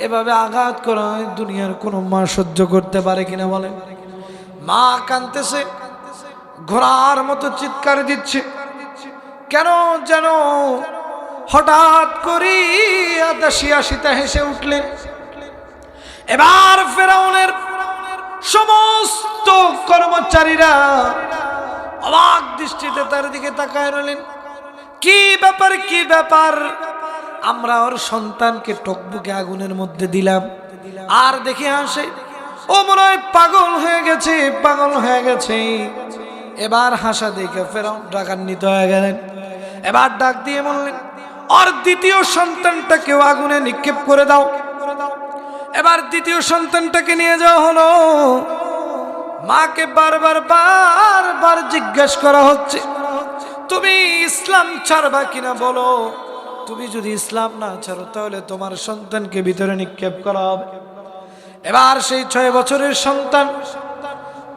এভাবে আঘাত করা হয়, দুনিয়ার কোনো মা সহ্য করতে পারে কিনা বলেন? মা কাঁদতেছে, ঘোড়ার মতো চিৎকার দিচ্ছে। কেন যেন হঠাৎ করে দাসী আসিতে হেসে উঠলেন। এবার ফেরাউনের সমস্ত কর্মচারীরা অবাক দৃষ্টিতে তার দিকে তাকায় রইলেন। কি ব্যাপার, কি ব্যাপার? আমরা ওর সন্তানকে টকবুকে আগুনের মধ্যে দিলাম, আর দেখে আসে ও মনে হয় পাগল হয়ে গেছে, পাগল হয়ে গেছে। এবার হাসা দেখে ফেরাউন রাগান্বিত হয়ে গেলেন। এবার ডাক দিয়ে বললেন, ওর দ্বিতীয় সন্তানটাকেও আগুনে নিক্ষেপ করে দাও। এবার দ্বিতীয় সন্তানটাকে নিয়ে যাওয়া হলো। মাকে বারবার জিজ্ঞাসা করা হচ্ছে, তুমি ইসলাম ছাড়বা কিনা বলো। তুমি যদি ইসলাম না ছাড়ো তাহলে তোমার সন্তানকে ভিতরে নিক্ষেপ করা হবে। এবার সেই 6 বছরের সন্তান,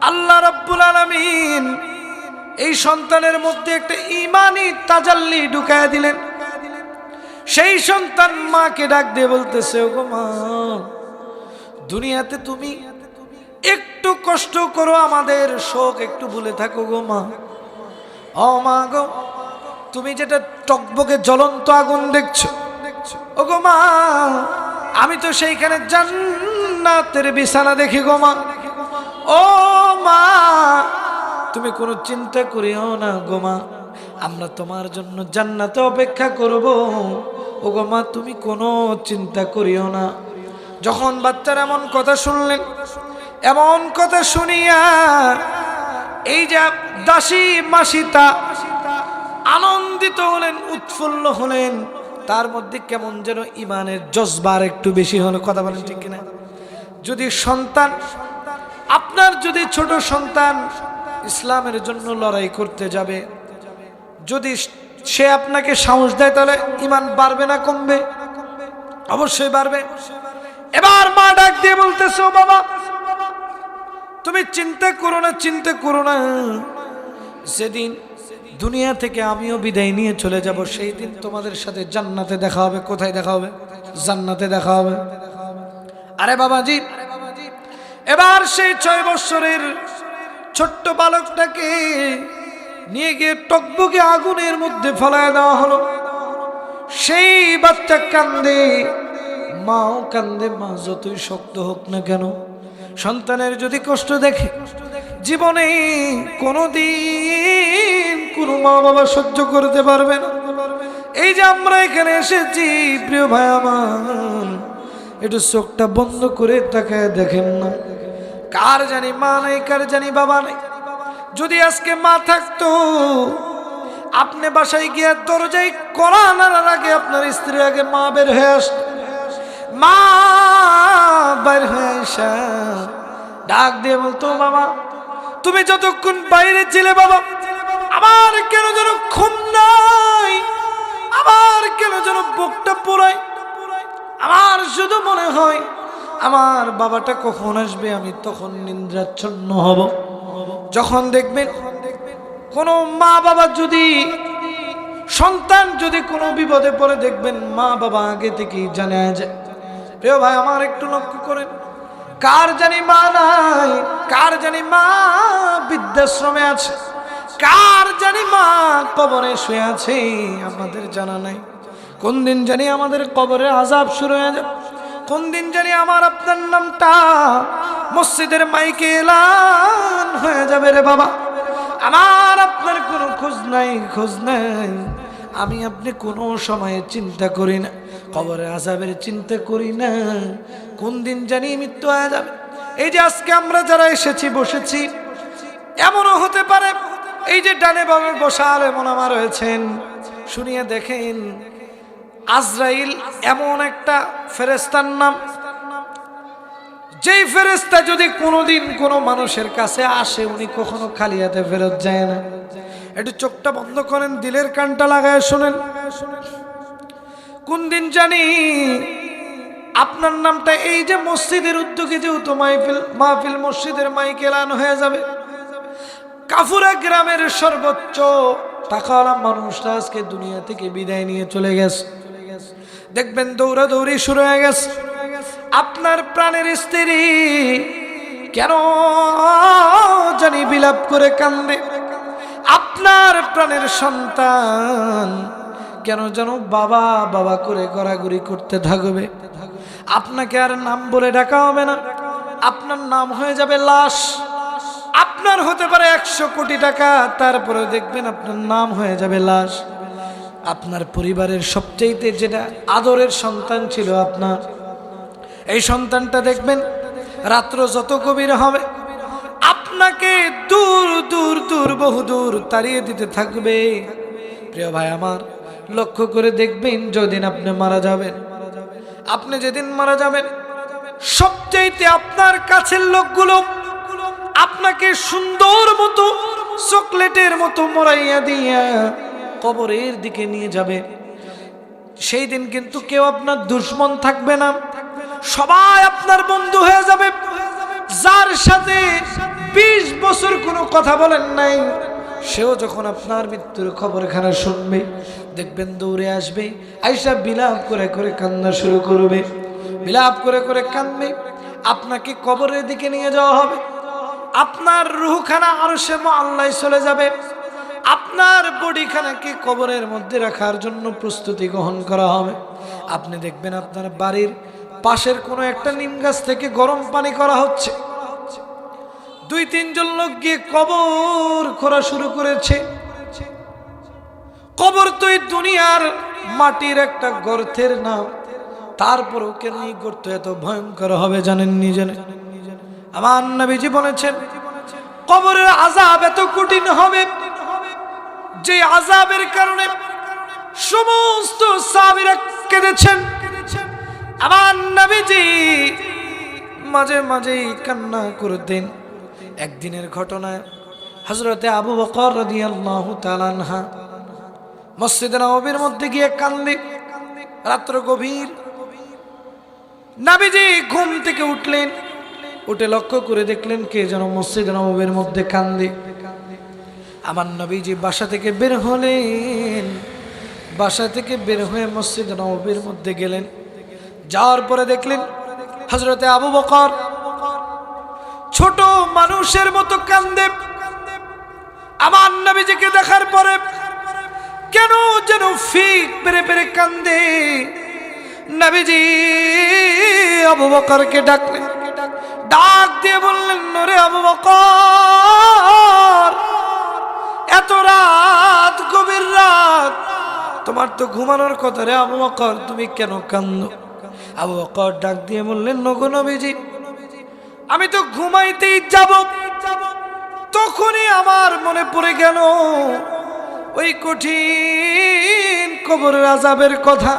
আল্লাহ রাব্বুল আলামিন এই সন্তানের মধ্যে একটা ঈমানি তাজাল্লি ঢুকায় দিলেন। সেই সন্তান মাকে ডাক দিয়ে বলতেছে, ওগো মা, দুনিয়াতে তুমি একটু কষ্ট করো, আমাদের শোক একটু ভুলে থাকো গো মা। ও মা গো, তুমি যেটা টকবকে জ্বলন্ত আগুন দেখছো, ও গো মা, আমি তো সেইখানে জান্নাতের বিছানা দেখি গো মা। ও মা, তুমি কোনো চিন্তা করিও না গো মা, আমরা তোমার জন্য জান্নাতে অপেক্ষা করব। ও গো মা, তুমি কোনো চিন্তা করিও না। যখন বাচ্চারা এমন কথা শুনলেন, এমন কথা শুনিয়া এই যে দাসী মাসিতা আনন্দিত হলেন, উৎফুল্ল হলেন। তার মধ্যে কেমন যেন ইমানের জজবার একটু বেশি হলো। কথা বলেন ঠিক কিনা? যদি সন্তান, আপনার যদি ছোট সন্তান ইসলামের জন্য লড়াই করতে যাবে, যদি সে আপনাকে সাহস দেয়, তাহলে ইমান বাড়বে না কমবে? অবশ্যই বাড়বে। এবার মা ডাক দিয়ে বলতেছে, ও বাবা, তুমি চিন্তা করো না, চিন্তা করো না। যেদিন দুনিয়া থেকে আমিও বিদায় নিয়ে চলে যাব, সেই দিন তোমাদের সাথে জান্নাতে দেখা হবে। কোথায় দেখা হবে? জান্নাতে দেখা হবে। আরে বাবাজি, এবার সেই 6 বছরের ছোট্ট বালকটাকে নিয়ে গিয়ে টকবকে আগুনের মধ্যে ফেলায় দেওয়া হলো। সেই বাচ্চা কান্দে, মাও কান্দে। মা যতই শক্ত হোক না কেন, সন্তানের যদি কষ্ট দেখে, জীবনে কোনোদিন কোনো মা বাবা সহ্য করতে পারবে না। এই যে আমরা এখানে এসেছি, প্রিয় ভাই আমার, একটু চোখটা বন্ধ করে তাকায় দেখেন না, কার জানি মা নাই, কার জানি বাবা নাই। যদি আজকে মা থাকতো, আপনি বাসায় গিয়ে দরজায় কড়া নাড়ার আগে আপনার স্ত্রীর আগে মা বের হয়ে আসতো। মা বের হয়ে আসা ডাক দিয়ে বলতো, বাবা, তুমি যতক্ষণ বাইরে ছিলে বাবা, আমার কেন যেন ঘুম নাই, আমার কেন যেন বুকটা পোড়ায়, আমার শুধু মনে হয় আমার বাবাটা কখন আসবে, আমি তখন নিদ্রাচ্ছন্ন হব। যখন দেখবেন কোনো মা বাবা যদি, সন্তান যদি কোনো বিপদে পড়ে, দেখবেন মা বাবা আগে থেকেই জানা যায়। প্রিয় ভাই আমার, একটু লক্ষ্য করেন, কার জানি মা নাই, কার জানি মা বৃদ্ধাশ্রমে আছে, কার জানি মা কবরে শুয়ে আছে, আমাদের জানা নাই। কোন দিন জানি আমাদের কবরের আযাব শুরু হয়ে যাবে, কোন দিন জানি আমার আপনার নামটা মসজিদের মাইকে এলান হয়ে যাবে। রে বাবা, আমার আপনার কোনো খোঁজ নাই, খোঁজ নাই। আমি আপনি কোনো সময়ে চিন্তা করি না, কবরের আযাবের চিন্তা করি না, কোন দিন জানি মৃত্যু হয়ে যাবে। এই যে আজকে আমরা যারা এসেছি, বসেছি, এমনও হতে পারে এই যে ডানে বামে বসা আলেম ওলামা রয়েছেন, শুনিয়ে দেখেন, আজরাইল এমন একটা ফেরেশতার নাম, যেই ফেরেশতা যদি কোনোদিন কোনো মানুষের কাছে আসে, উনি কখনো খালি হাতে ফেরত যায় না। একটু চোখটা বন্ধ করেন, দিলের কানটা লাগায় শোনেন। কোন দিন জানি আপনার নামটা এই যে মসজিদের উদ্যোগে যেহেতু মাহফিল মসজিদের মাইকে এলান হয়ে যাবে, কাফুরা গ্রামের সর্বোচ্চ টাকাওয়ালা মানুষরা আজকে দুনিয়া থেকে বিদায় নিয়ে চলে গেছে। দেখবেন দৌড়াদৌড়ি শুরু হয়ে গেছে, আপনার প্রাণের স্ত্রী কেন জানি বিলাপ করে কান্দে, আপনার প্রাণের সন্তান কেন যেন বাবা বাবা করে গড়াগড়ি করতে থাকবে। আপনাকে আর নাম বলে ডাকা হবে না, আপনার নাম হয়ে যাবে লাশ। আপনার হতে পারে 100 কোটি টাকা, তারপরে দেখবেন আপনার নাম হয়ে যাবে লাশ। আপনার পরিবারের সবচেয়ে যেটা আদরের সন্তান ছিল আপনার, এই সন্তানটা দেখবেন রাত্র যত গভীর হবে আপনাকে দূর দূর দূর বহু দূর তাড়িয়ে দিতে থাকবে। প্রিয় ভাই আমার, লক্ষ্য করে দেখবেন যেদিন আপনি মারা যাবেন, আপনি যেদিন মারা যাবেন সবচেয়ে আপনার কাছের লোকগুলো আপনাকে সুন্দর মতো চকলেটের মতো মোড়াইয়া দিয়া কবরের দিকে নিয়ে যাবে। সেই দিন কিন্তু কেউ আপনার দুশমন থাকবে না, সবাই আপনার বন্ধু হয়ে যাবে। যার সাথে 20 বছর কোনো কথা বলেন নাই, সেও যখন আপনার মৃত্যুর খবরখানা শুনবে দেখবেন দৌড়ে আসবে, আইসা বিলাপ করে করে কান্না শুরু করবে। বিলাপ করে করে কাঁদবে, আপনাকে কবরের দিকে নিয়ে যাওয়া হবে। আপনার রূহখানা আরশে মুআল্লায় চলে যাবে। আপনার বডিখানাকে কবরের মধ্যে রাখার জন্য প্রস্তুতি গ্রহণ করা হবে। আপনি দেখবেন আপনার বাড়ির পাশের কোনো একটা নিম গাছ থেকে গরম পানি করা হচ্ছে। 2-3 জন লোক গিয়ে কবর খোঁড়া শুরু করেছে। কবর তো এই দুনিয়ার মাটির একটা গর্তের নাম, তারপরেও কেন এই গর্ত এত ভয়ঙ্কর হবে জানেন নি জানেন? আমার নবীজি বলেছেন কবরের আযাব এত কঠিন হবে যে আযাবের কারণে সমস্ত সাহাবীরা কেঁদেছেন। আমার নবীজি মাঝে মাঝেই কান্না করতেন। একদিনের ঘটনায় হযরতে আবু বকর রাদিয়াল্লাহু তাআলা আনহু মসজিদে নববীর মধ্যে গিয়ে কান্দে। রাত্র গভীর, নবীজি ঘুম থেকে উঠলেন, উঠে লক্ষ্য করে দেখলেন কে যেন মসজিদে নববীর মধ্যে কান্দে। আমার নবীজি বাসা থেকে বের হলেন, বাসা থেকে বের হয়ে মসজিদে নববীর মধ্যে গেলেন। যাওয়ার পরে দেখলেন হযরতে আবু বকর ছোট মানুষের মতো কান্দে। আমার নবীজিকে দেখার পরে কেন যেন ফিক পেরে পেরে কান্দে। নবীজি আবু বকরকে ডাকলেন, ডাক দিয়ে বললেন, ওরে আবু বকর, এত রাত, গভীর রাত, তোমার তো ঘুমানোর কথা রে আবু বকর, তুমি কেন কান্দো? আবু বকর ডাক দিয়ে বললেন, নগো নবীজি, আমি তো ঘুমাইতেই যাব, তখনই আমার মনে পড়ে গেল ওই কঠিন কবরের আযাবের কথা।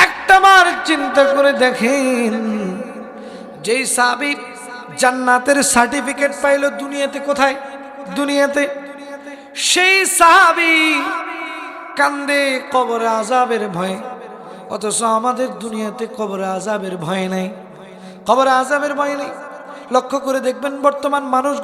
একটা বার চিন্তা করে দেখেন, যেই সাহাবী জান্নাতের সার্টিফিকেট পাইল দুনিয়াতে, কোথায়? দুনিয়াতে। সেই সাহাবী কান্দে কবর আযাবের ভয়ে, অথচ আমাদের দুনিয়াতে কবর আযাবের ভয় নাই, কবর আযাবের ভয় নেই। লক্ষ্য করে দেখবেন বর্তমান মানুষ